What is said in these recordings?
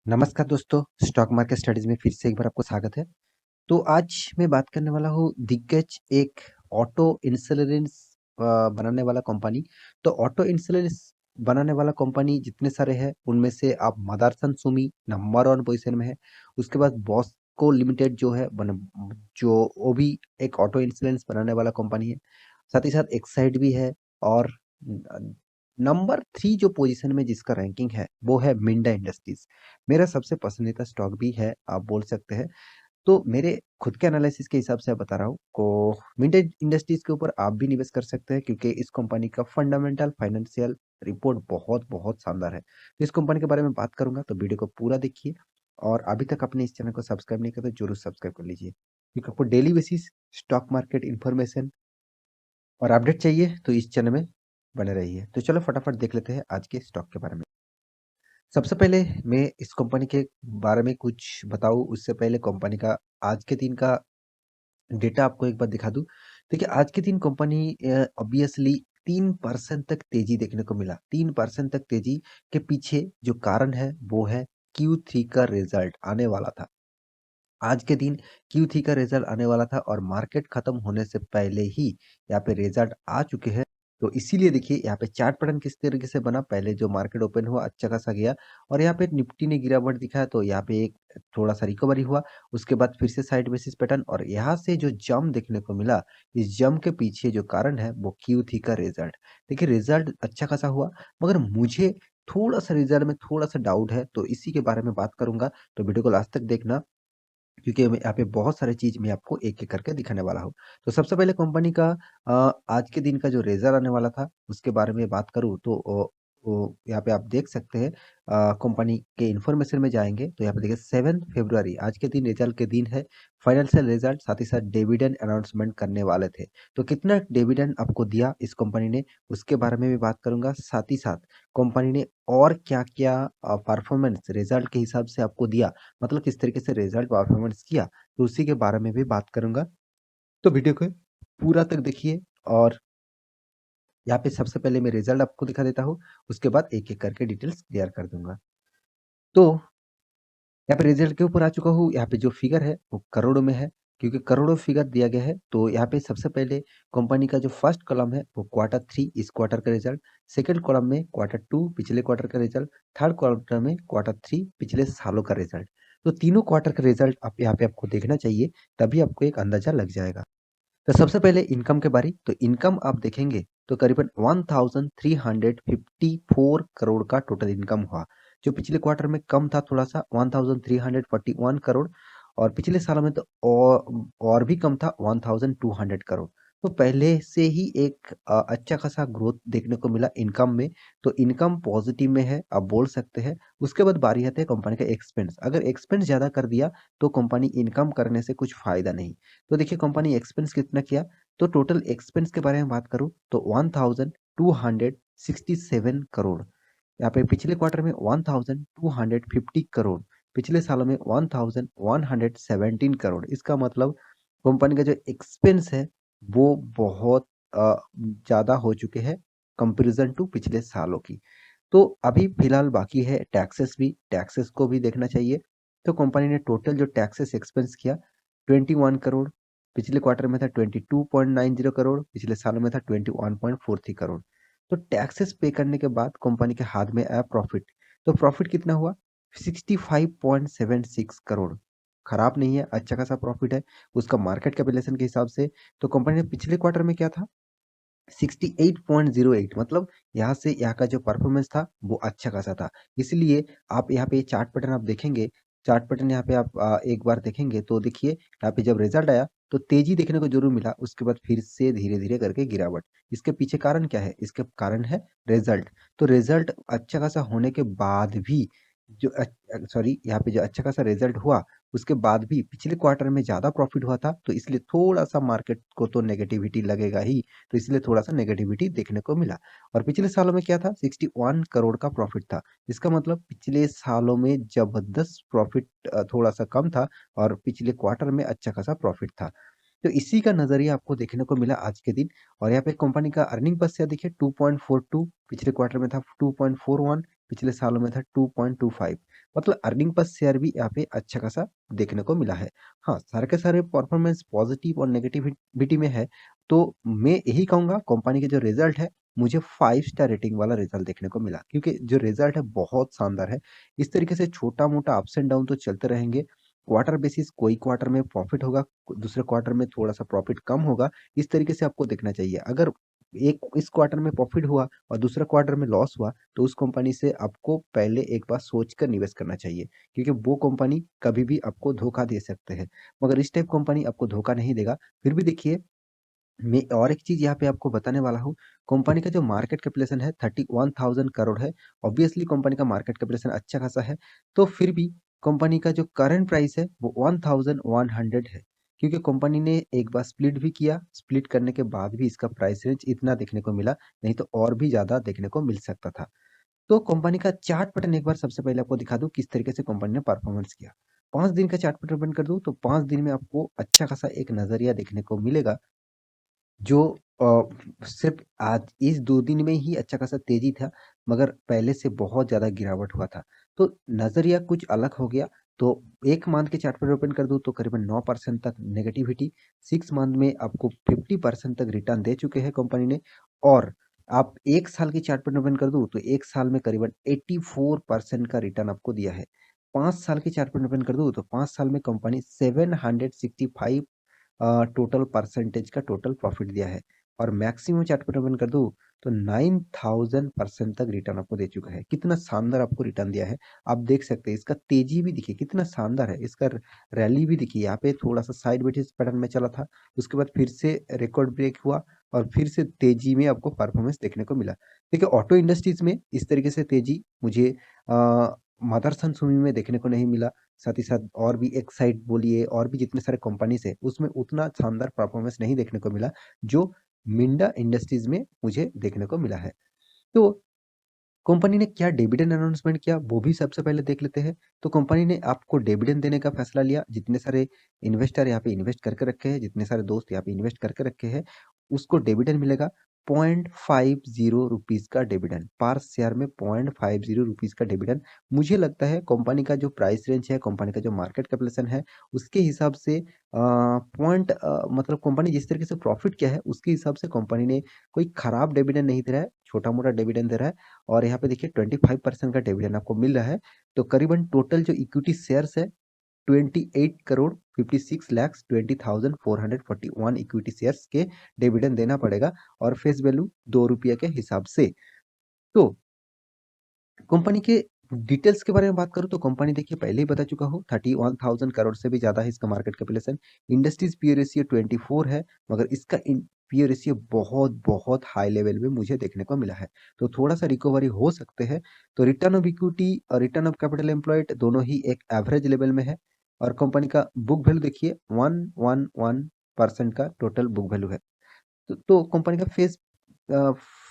नमस्कार दोस्तों, stock market studies में फिर से एक बार आपको स्वागत है। तो आज मैं बात करने वाला हूँ दिग्गज एक ऑटो इंश्योरेंस बनाने वाला कंपनी। तो ऑटो इंश्योरेंस बनाने वाला कंपनी जितने सारे हैं उनमें से आप मदरसन सुमी नंबर 1 पोजीशन में है। उसके बाद बॉस्को लिमिटेड जो है जो वो भी एक ऑटो इंश्योरेंस बनाने वाला कंपनी है। साथ ही साथ एक्साइड भी है और नंबर 3 जो पोजीशन में जिसका रैंकिंग है वो है मिंडा इंडस्ट्रीज। मेरा सबसे पसंदीदा स्टॉक भी है, आप बोल सकते हैं। तो मेरे खुद के एनालिसिस के हिसाब से बता रहा हूँ को विंटेज इंडस्ट्रीज के ऊपर आप भी निवेश कर सकते हैं क्योंकि इस कंपनी का फंडामेंटल फाइनेंशियल रिपोर्ट बहुत बहुत शानदार है। तो इस कंपनी के बारे में बात करूंगा तो वीडियो को पूरा देखिए। और अभी तक आपने इस चैनल को सब्सक्राइब नहीं किया तो जरूर सब्सक्राइब कर लीजिए क्योंकि आपको daily basis stock market information और अपडेट चाहिए तो इस चैनल में बने रहिए। तो चलो फटाफट देख लेते हैं आज के स्टॉक के बारे में। सबसे पहले मैं इस कंपनी के बारे में कुछ बताऊँ उससे पहले कंपनी का आज के दिन का डेटा आपको एक बार दिखा दूँ। देखिए आज के दिन कंपनी ऑब्वियसली 3% तक तेज़ी देखने को मिला। 3% तक तेज़ी के पीछे जो कारण है वो है Q3 का रिज़ल्ट आने वाला था। आज के दिन Q3 का रिजल्ट आने वाला था और मार्केट खत्म होने से पहले ही यहाँ पे रिजल्ट आ चुके हैं। तो इसीलिए देखिए यहाँ पे चार्ट पैटर्न किस तरीके से बना। पहले जो मार्केट ओपन हुआ अच्छा खासा गया और यहाँ पे निफ्टी ने गिरावट दिखाया तो यहाँ पे एक थोड़ा सा रिकवरी हुआ। उसके बाद फिर से साइड बेसिस पैटर्न और यहाँ से जो जंप देखने को मिला, इस जंप के पीछे जो कारण है वो Q3 का रिजल्ट। देखिए रिजल्ट अच्छा खासा हुआ मगर मुझे थोड़ा सा रिजल्ट में थोड़ा सा डाउट है तो इसी के बारे में बात करूंगा। तो वीडियो को लास्ट तक देखना क्योंकि मैं यहाँ पे बहुत सारी चीज़ मैं आपको एक-एक करके दिखाने वाला हूँ। तो सबसे पहले कंपनी का आज के दिन का जो रिज़ल्ट आने वाला था, उसके बारे में बात करूँ तो यहाँ पे आप देख सकते हैं। कंपनी के इन्फॉर्मेशन में जाएँगे तो यहाँ पे देखिए 7 फरवरी आज के दिन रिज़ल्ट के दिन है। फाइनेंशियल रिज़ल्ट साथ ही साथ डिविडेंड अनाउंसमेंट करने वाले थे। तो कितना डिविडेंड आपको दिया इस कंपनी ने, उसके बारे में भी बात करूँगा। साथ ही साथ कंपनी ने और क्या-क्या परफॉर्मेंस रिज़ल्ट के हिसाब से आपको दिया, मतलब किस तरीके से रिजल्ट परफॉर्मेंस किया, तो उसी के बारे में भी बात करूँगा। तो वीडियो को पूरा तक देखिए और यहाँ पे सबसे पहले मैं रिजल्ट आपको दिखा देता हूँ, उसके बाद एक-एक करके डिटेल्स क्लियर कर दूँगा। तो यहाँ पे रिजल्ट के ऊपर आ चुका हूँ, यहाँ पे जो फिगर है वो करोड़ों में है, क्योंकि करोड़ों फिगर दिया गया है। तो यहाँ पे सबसे पहले कंपनी का जो फर्स्ट कॉलम है वो क्वार्टर 3 इस क्वार्टर का रिजल्ट, सेकंड कॉलम में क्वार्टर 2 पिछले क्वार्टर का रिजल्ट, थर्ड क्वार्टर में क्वार्टर 3 पिछले सालों का रिजल्ट। तो तीनों क्वार्टर का रिजल्ट आप यहाँ पे आपको देखना चाहिए, तभी आपको एक अंदाजा लग जाएगा। तो सबसे पहले इनकम के बारी, तो इनकम आप देखेंगे तो करीबन 1354 करोड़ का टोटल इनकम हुआ, जो पिछले क्वार्टर में कम था थोड़ा सा 1341 करोड़ और पिछले सालों में तो और भी कम था 1200 करोड़। तो पहले से ही एक अच्छा खासा ग्रोथ देखने को मिला इनकम में। तो इनकम पॉजिटिव में है आप बोल सकते हैं। उसके बाद बारी आती है कंपनी का एक्सपेंस। अगर एक्सपेंस ज़्यादा कर दिया तो कंपनी इनकम करने से कुछ फायदा नहीं। तो देखिए कंपनी एक्सपेंस कितना किया। तो टोटल एक्सपेंस के बारे में बात करूँ तो 1267 करोड़। यहाँ पे पिछले क्वार्टर में 1250 करोड़, पिछले सालों में 1117 करोड़। इसका मतलब कंपनी का जो एक्सपेंस है वो बहुत ज़्यादा हो चुके हैं कंपैरिजन टू पिछले सालों की। तो अभी फिलहाल बाकी है टैक्सेस भी, टैक्सेस को भी देखना चाहिए। तो कंपनी ने टोटल जो टैक्सेस एक्सपेंस किया 21 करोड़, पिछले क्वार्टर में था 22.90 करोड़, पिछले सालों में था 21.43 करोड़। तो टैक्सेस पे करने के बाद कंपनी के हाथ में आया प्रॉफिट। तो प्रॉफिट कितना हुआ 65.76 करोड़। खराब नहीं है, अच्छा खासा प्रॉफिट है उसका मार्केट कैपिटलाइजेशन के हिसाब से। तो कंपनी ने पिछले क्वार्टर में क्या था 68.08, मतलब यहाँ से यहाँ का जो परफॉर्मेंस था वो अच्छा खासा था। इसलिए आप यहाँ पे चार्ट पैटर्न आप देखेंगे, चार्ट पैटर्न यहाँ पे आप एक बार देखेंगे तो देखिए यहाँ पे जब रिजल्ट आया तो तेजी देखने को जरूर मिला, उसके बाद फिर से धीरे धीरे करके गिरावट। इसके पीछे कारण क्या है, इसके कारण है रिजल्ट। तो रिजल्ट अच्छा खासा होने के बाद भी जो सॉरी यहाँ पे जो अच्छा खासा रिजल्ट हुआ उसके बाद भी पिछले क्वार्टर में ज्यादा प्रॉफिट हुआ था, तो इसलिए थोड़ा सा मार्केट को तो नेगेटिविटी लगेगा ही। तो इसलिए थोड़ा सा नेगेटिविटी देखने को मिला। और पिछले सालों में क्या था 61 करोड़ का प्रॉफिट था। इसका मतलब पिछले सालों में जबरदस्त प्रॉफिट थोड़ा सा कम था और पिछले क्वार्टर में अच्छा खासा प्रॉफिट था। तो इसी का नजरिया आपको देखने को मिला आज के दिन। और यहाँ पे कंपनी का अर्निंग पर शेयर देखिए 2.42, पिछले क्वार्टर में था 2.41, पिछले सालों में था 2.25। मतलब अर्निंग पर शेयर भी यहाँ पे अच्छा खासा देखने को मिला है। हाँ, सारे के सारे परफॉर्मेंस पॉजिटिव और नेगेटिविटी में है, तो मैं यही कहूँगा कंपनी के जो रिजल्ट है, मुझे 5 स्टार रेटिंग वाला रिजल्ट देखने को मिला, क्योंकि जो रिजल्ट है बहुत शानदार है। इस तरीके से छोटा-मोटा अप्स एंड डाउन तो चलते रहेंगे। क्वार्टर बेसिस कोई क्वार्टर में प्रॉफिट होगा, दूसरे क्वार्टर में थोड़ा-सा प्रॉफिट कम होगा, इस तरीके से आपको देखना चाहिए। अगर एक इस क्वार्टर में प्रॉफिट हुआ और दूसरा क्वार्टर में लॉस हुआ, तो उस कंपनी से आपको पहले एक बार सोचकर निवेश करना चाहिए, क्योंकि वो कंपनी कभी भी आपको धोखा दे सकते हैं। मगर इस टाइप कंपनी आपको धोखा नहीं देगा। फिर भी देखिए, मैं और एक चीज़ यहाँ पे आपको बताने वाला हूँ, कंपनी का जो मार्केट कैपिटलाइजेशन है 31,000 करोड़ है। ऑब्वियसली कंपनी का मार्केट कैपिटलाइजेशन अच्छा खासा है, तो फिर भी कंपनी का जो करंट प्राइस है वो 1100 है, क्योंकि कंपनी ने एक बार स्प्लिट भी किया, स्प्लिट करने के बाद भी इसका प्राइस रेंज इतना देखने को मिला, नहीं तो और भी ज़्यादा देखने को मिल सकता था। तो कंपनी का चार्ट पैटर्न एक बार सबसे पहले आपको दिखा दूँ किस तरीके से कंपनी ने परफॉर्मेंस किया। 5 दिन का चार्ट पैटर्न ओपन कर दूँ तो 5 दिन में आपको अच्छा खासा एक नज़रिया देखने को मिलेगा, जो सिर्फ आज इस 2 दिन में ही अच्छा खासा तेजी था, मगर पहले से बहुत ज़्यादा गिरावट हुआ था। तो नज़रिया कुछ अलग हो गया। तो 1 मंथ के चार्ट पर ओपन कर दूँ तो करीबन 9% तक नेगेटिविटी, 6 मंथ में आपको 50% तक रिटर्न दे चुके हैं कंपनी ने। और आप 1 साल की चार्ट पर ओपन कर दूँ तो 1 साल में करीबन 84% का रिटर्न आपको दिया है। 5 साल की चार्ट पर ओपन कर दूँ तो 5 साल में कंपनी 765 टोटल परसेंटेज का टोटल प्रॉफिट दिया है। और मैक्सिमम चार्ट पर ओपन कर दूँ तो 9000% तक रिटर्न आपको दे चुका है। कितना शानदार आपको रिटर्न दिया है, आप देख सकते हैं। इसका तेजी भी देखिए कितना शानदार है, इसका रैली भी देखिए, यहाँ पे थोड़ा सा साइड वेटेज पैटर्न में चला था, उसके बाद फिर से रिकॉर्ड ब्रेक हुआ और फिर से तेजी में आपको परफॉर्मेंस देखने को मिला। देखिए ऑटो इंडस्ट्रीज में इस तरीके से तेजी मुझे मदरसन सुमी में देखने को नहीं मिला। साथ ही साथ और भी एक साइड बोलिए, और भी जितने सारे कंपनीज है उसमें उतना शानदार परफॉर्मेंस नहीं देखने को मिला, जो मिंडा इंडस्ट्रीज में मुझे देखने को मिला है। तो कंपनी ने क्या डिविडेंड अनाउंसमेंट किया वो भी सबसे पहले देख लेते हैं। तो कंपनी ने आपको डिविडेंड देने का फैसला लिया। जितने सारे इन्वेस्टर यहाँ पे इन्वेस्ट करके रखे हैं, जितने सारे दोस्त यहाँ पे इन्वेस्ट करके रखे हैं, उसको डिविडेंड मिलेगा 0.50 रुपीज का डिविडेंड पर शेयर में। 0.50 रुपीज का डिविडेंड मुझे लगता है कंपनी का जो प्राइस रेंज है, कंपनी का जो मार्केट कैपिटलाइजेशन है, उसके हिसाब से मतलब कंपनी जिस तरीके से प्रॉफिट किया है उसके हिसाब से कंपनी ने कोई खराब डिविडेंड नहीं दे रहा है, छोटा मोटा डिविडेंड दे रहा है। और यहाँ पे देखिए 25% का डिविडेंड आपको मिल रहा है। तो करीबन टोटल जो इक्विटी शेयर्स है 28 करोड़ 56 लैक्स 20,441 इक्विटी शेयर्स के डिविडेंड देना पड़ेगा, और फेस वैल्यू ₹2 के हिसाब से। तो कंपनी के डिटेल्स के बारे में बात करूँ तो कंपनी देखिए पहले ही बता चुका हूँ 31,000 करोड़ से भी ज़्यादा है इसका market capitalization. Industries P ratio 24 है, मगर इसका पी रेशियो बहुत बहुत हाई लेवल में मुझे देखने को मिला है। तो थोड़ा सा रिकवरी हो सकते हैं। तो रिटर्न ऑफ इक्विटी और रिटर्न ऑफ कैपिटल एम्प्लॉयड दोनों ही एक एवरेज लेवल में है। और कंपनी का बुक वैल्यू देखिए 111% का टोटल बुक वैल्यू है। तो कंपनी का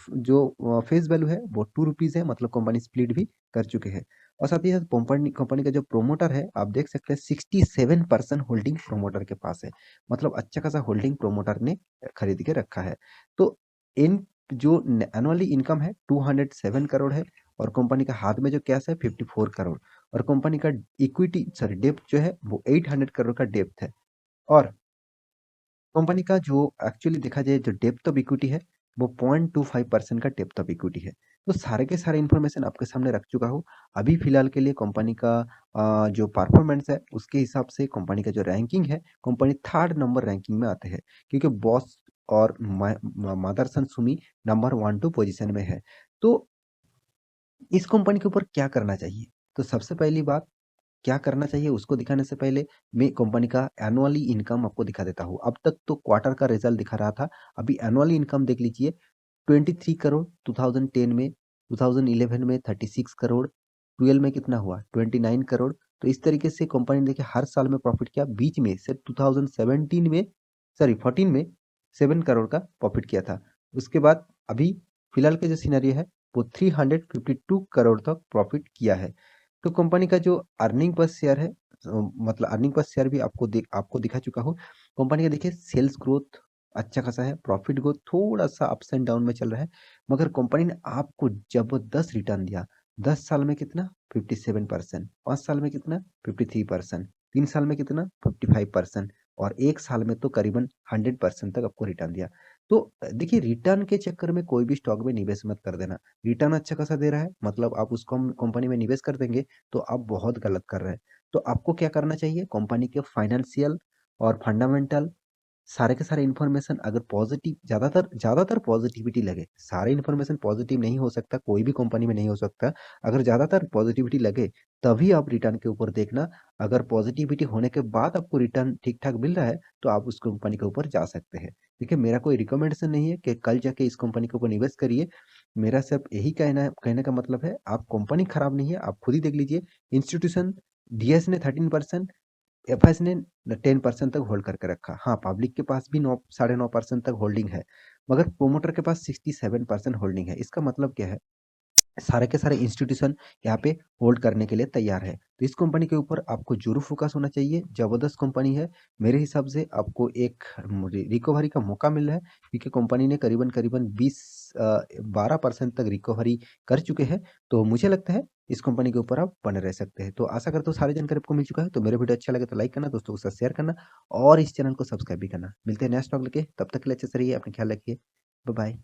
जो फेस वैल्यू है वो ₹2 है, मतलब कंपनी स्प्लिट भी कर चुके हैं। और साथ ही साथ कंपनी कंपनी का जो प्रोमोटर है आप देख सकते हैं 67% होल्डिंग प्रोमोटर के पास है, मतलब अच्छा खासा होल्डिंग प्रोमोटर ने खरीद के रखा है। तो इन जो एनुअली इनकम है 207 करोड़ है, और कंपनी का हाथ में जो कैश है 54 करोड़, और कंपनी का इक्विटी सॉरी डेप्थ जो है वो 800 करोड़ का डेप्थ है। और कंपनी का जो एक्चुअली देखा जाए जो डेप्थ ऑफ इक्विटी है वो 0.25% का डेप्थ ऑफ इक्विटी है। तो सारे के सारे इन्फॉर्मेशन आपके सामने रख चुका हूँ। अभी फिलहाल के लिए कंपनी का जो परफॉर्मेंस है उसके हिसाब से कंपनी का जो रैंकिंग है, कंपनी 3rd नंबर रैंकिंग में आते हैं, क्योंकि बॉस और मदरसन सुमी नंबर 1 2 पोजीशन में है। तो इस कंपनी के ऊपर क्या करना चाहिए? तो सबसे पहली बात, क्या करना चाहिए उसको दिखाने से पहले मैं कंपनी का एनुअली इनकम आपको दिखा देता हूँ। अब तक तो क्वार्टर का रिजल्ट दिखा रहा था, अभी एनुअली इनकम देख लीजिए। 23 करोड़ 2010 में, 2011 में 36 करोड़, 12 में कितना हुआ 29 करोड़। तो इस तरीके से कंपनी ने देखिए हर साल में प्रॉफिट किया। बीच में से 2017 में, सॉरी 14 में 7 करोड़ का प्रॉफिट किया था। उसके बाद अभी फिलहाल के जो सिनेरियो है वो 352 करोड़ तक प्रॉफिट किया है। तो कंपनी का जो अर्निंग पर शेयर है, मतलब अर्निंग पर शेयर भी आपको दिखा चुका हूँ। कंपनी का देखिए सेल्स ग्रोथ अच्छा खासा है, प्रॉफिट ग्रोथ थोड़ा सा अप्स एंड डाउन में चल रहा है, मगर कंपनी ने आपको जबरदस्त रिटर्न दिया। 10 साल में कितना? 57%, 5 साल में कितना? 53%, 3 साल में कितना? 55% और 1 साल में तो करीबन 100% तक आपको रिटर्न दिया। तो देखिए रिटर्न के चक्कर में कोई भी स्टॉक में निवेश मत कर देना। रिटर्न अच्छा खासा दे रहा है मतलब आप उस कंपनी में निवेश कर देंगे तो आप बहुत गलत कर रहे हैं। तो आपको क्या करना चाहिए? कंपनी के फाइनेंशियल और फंडामेंटल सारे के सारे इन्फॉर्मेशन अगर पॉजिटिव ज़्यादातर ज़्यादातर पॉजिटिविटी लगे, सारे इन्फॉर्मेशन पॉजिटिव नहीं हो सकता, कोई भी कंपनी में नहीं हो सकता। अगर ज़्यादातर पॉजिटिविटी लगे तभी आप रिटर्न के ऊपर देखना। अगर पॉजिटिविटी होने के बाद आपको रिटर्न ठीक ठाक मिल रहा है तो आप उस कंपनी के ऊपर जा सकते हैं। देखिए मेरा कोई रिकमेंडेशन नहीं है कि कल जाके इस कंपनी के ऊपर निवेश करिए। मेरा सिर्फ यही कहने का मतलब है आप कंपनी खराब नहीं है, आप खुद ही देख लीजिए। इंस्टीट्यूशन डीएस ने 13%, एफएस ने 10% तक होल्ड करके रखा। हाँ, पब्लिक के पास भी 9 9.5% तक होल्डिंग है, मगर प्रोमोटर के पास 67% होल्डिंग है। इसका मतलब क्या है? सारे के सारे इंस्टीट्यूशन यहाँ पे होल्ड करने के लिए तैयार है। तो इस कंपनी के ऊपर आपको जरूर फोकस होना चाहिए। जबरदस्त कंपनी है। मेरे हिसाब से आपको एक रिकवरी का मौका मिल रहा है क्योंकि कंपनी ने करीबन करीबन 12% तक रिकवरी कर चुके हैं। तो मुझे लगता है इस कंपनी के ऊपर आप बने रह सकते हैं। तो आशा करता हूँ सारी जानकारी आपको मिल चुका है। तो मेरे वीडियो अच्छा लगे तो लाइक करना, दोस्तों के साथ शेयर करना और इस चैनल को सब्सक्राइब भी करना। मिलते हैं नेक्स्ट टॉक लेके, तब तक के लिए अच्छे से रहिए, अपना ख्याल रखिए। Bye bye.